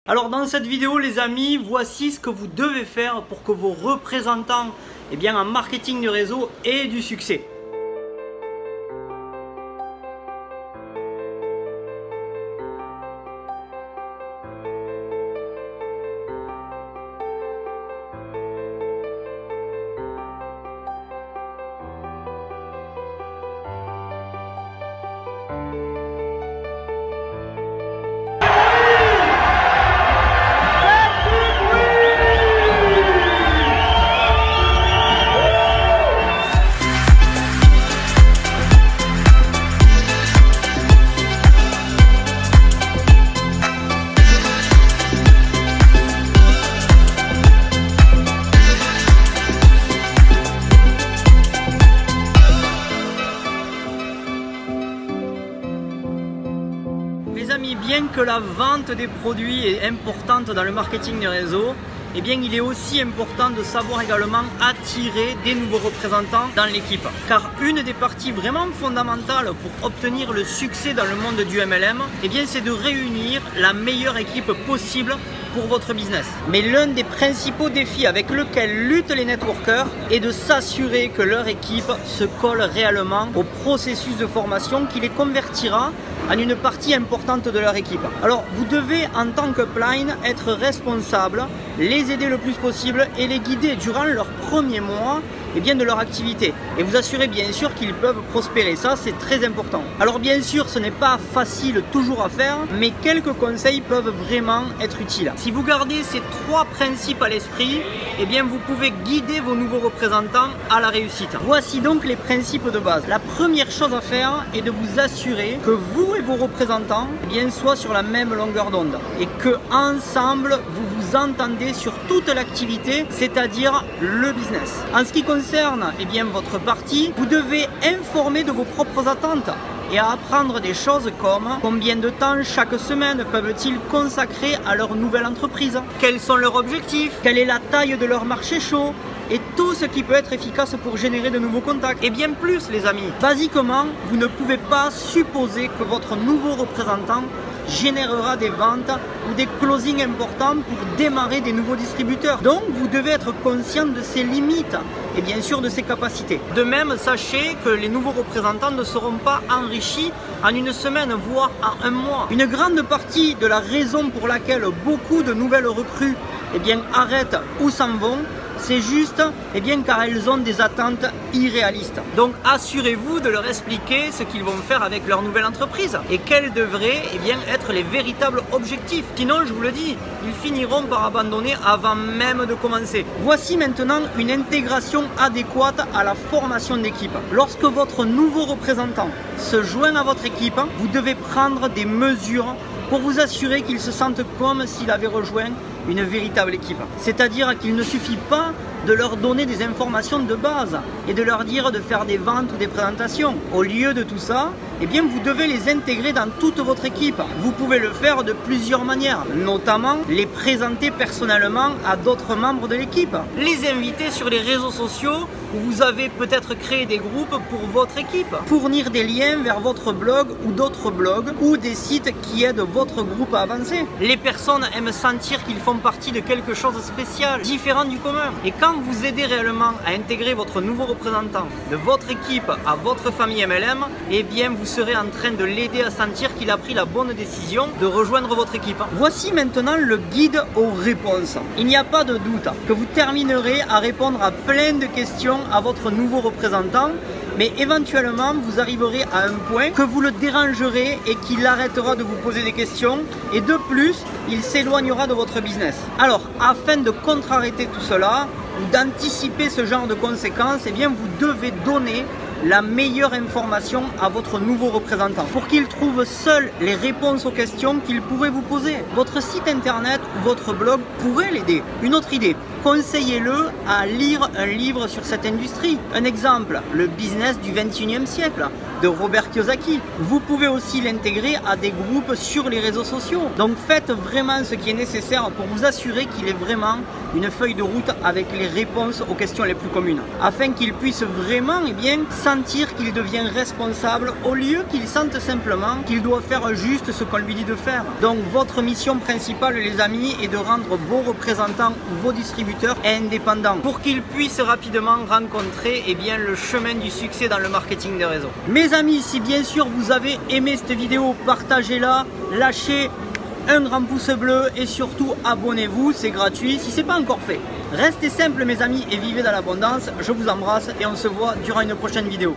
Alors dans cette vidéo les amis, voici ce que vous devez faire pour que vos représentants en marketing de réseau aient du succès. Les amis, bien que la vente des produits est importante dans le marketing de réseau, il est aussi important de savoir également attirer des nouveaux représentants dans l'équipe. Car une des parties vraiment fondamentales pour obtenir le succès dans le monde du MLM, c'est de réunir la meilleure équipe possible pour votre business. Mais l'un des principaux défis avec lequel luttent les networkers est de s'assurer que leur équipe se colle réellement au processus de formation qui les convertira en une partie importante de leur équipe. Alors vous devez en tant qu'upline être responsable, les aider le plus possible et les guider durant leurs premiers mois de leur activité et vous assurer bien sûr qu'ils peuvent prospérer. Ça c'est très important. Alors bien sûr ce n'est pas facile toujours à faire, mais quelques conseils peuvent vraiment être utiles. Si vous gardez ces trois principes à l'esprit, vous pouvez guider vos nouveaux représentants à la réussite. Voici donc les principes de base. La première chose à faire est de vous assurer que vous et vos représentants soient sur la même longueur d'onde et que ensemble vous vous entendez sur toute l'activité, c'est-à-dire le business. En ce qui concerne votre partie, vous devez informer de vos propres attentes et à apprendre des choses comme combien de temps chaque semaine peuvent-ils consacrer à leur nouvelle entreprise, quels sont leurs objectifs, quelle est la taille de leur marché chaud et tout ce qui peut être efficace pour générer de nouveaux contacts et bien plus les amis. Basiquement, vous ne pouvez pas supposer que votre nouveau représentant générera des ventes ou des closings importants pour démarrer des nouveaux distributeurs. Donc vous devez être conscient de ses limites et bien sûr de ses capacités. De même, sachez que les nouveaux représentants ne seront pas enrichis en une semaine, voire en un mois. Une grande partie de la raison pour laquelle beaucoup de nouvelles recrues arrêtent ou s'en vont, c'est juste car elles ont des attentes irréalistes. Donc assurez-vous de leur expliquer ce qu'ils vont faire avec leur nouvelle entreprise et quels devraient être les véritables objectifs. Sinon, je vous le dis, ils finiront par abandonner avant même de commencer. Voici maintenant une intégration adéquate à la formation d'équipe. Lorsque votre nouveau représentant se joint à votre équipe, vous devez prendre des mesures pour vous assurer qu'il se sente comme s'il avait rejoint une véritable équipe. C'est-à-dire qu'il ne suffit pas de leur donner des informations de base et de leur dire de faire des ventes ou des présentations. Au lieu de tout ça, vous devez les intégrer dans toute votre équipe. Vous pouvez le faire de plusieurs manières, notamment les présenter personnellement à d'autres membres de l'équipe, les inviter sur les réseaux sociaux où vous avez peut-être créé des groupes pour votre équipe, fournir des liens vers votre blog ou d'autres blogs ou des sites qui aident votre groupe à avancer. Les personnes aiment sentir qu'ils font partie de quelque chose de spécial, différent du commun. Et quand vous aidez réellement à intégrer votre nouveau représentant de votre équipe à votre famille MLM, vous serez en train de l'aider à sentir qu'il a pris la bonne décision de rejoindre votre équipe. Voici maintenant le guide aux réponses. Il n'y a pas de doute que vous terminerez à répondre à plein de questions à votre nouveau représentant, mais éventuellement vous arriverez à un point que vous le dérangerez et qu'il arrêtera de vous poser des questions et de plus il s'éloignera de votre business. Alors afin de contre-arrêter tout cela ou d'anticiper ce genre de conséquences, vous devez donner la meilleure information à votre nouveau représentant pour qu'il trouve seul les réponses aux questions qu'il pourrait vous poser. Votre site internet ou votre blog pourrait l'aider. Une autre idée, conseillez-le à lire un livre sur cette industrie. Un exemple, le business du 21e siècle de Robert Kiyosaki. Vous pouvez aussi l'intégrer à des groupes sur les réseaux sociaux. Donc faites vraiment ce qui est nécessaire pour vous assurer qu'il est vraiment une feuille de route avec les réponses aux questions les plus communes, afin qu'il puisse vraiment sentir qu'il devient responsable au lieu qu'il sente simplement qu'il doit faire juste ce qu'on lui dit de faire. Donc votre mission principale les amis est de rendre vos représentants ou vos distributeurs indépendants pour qu'ils puissent rapidement rencontrer le chemin du succès dans le marketing des réseaux. Mes amis, si bien sûr vous avez aimé cette vidéo, partagez-la, lâchez un grand pouce bleu et surtout abonnez-vous, c'est gratuit si ce n'est pas encore fait. Restez simples mes amis et vivez dans l'abondance, je vous embrasse et on se voit durant une prochaine vidéo.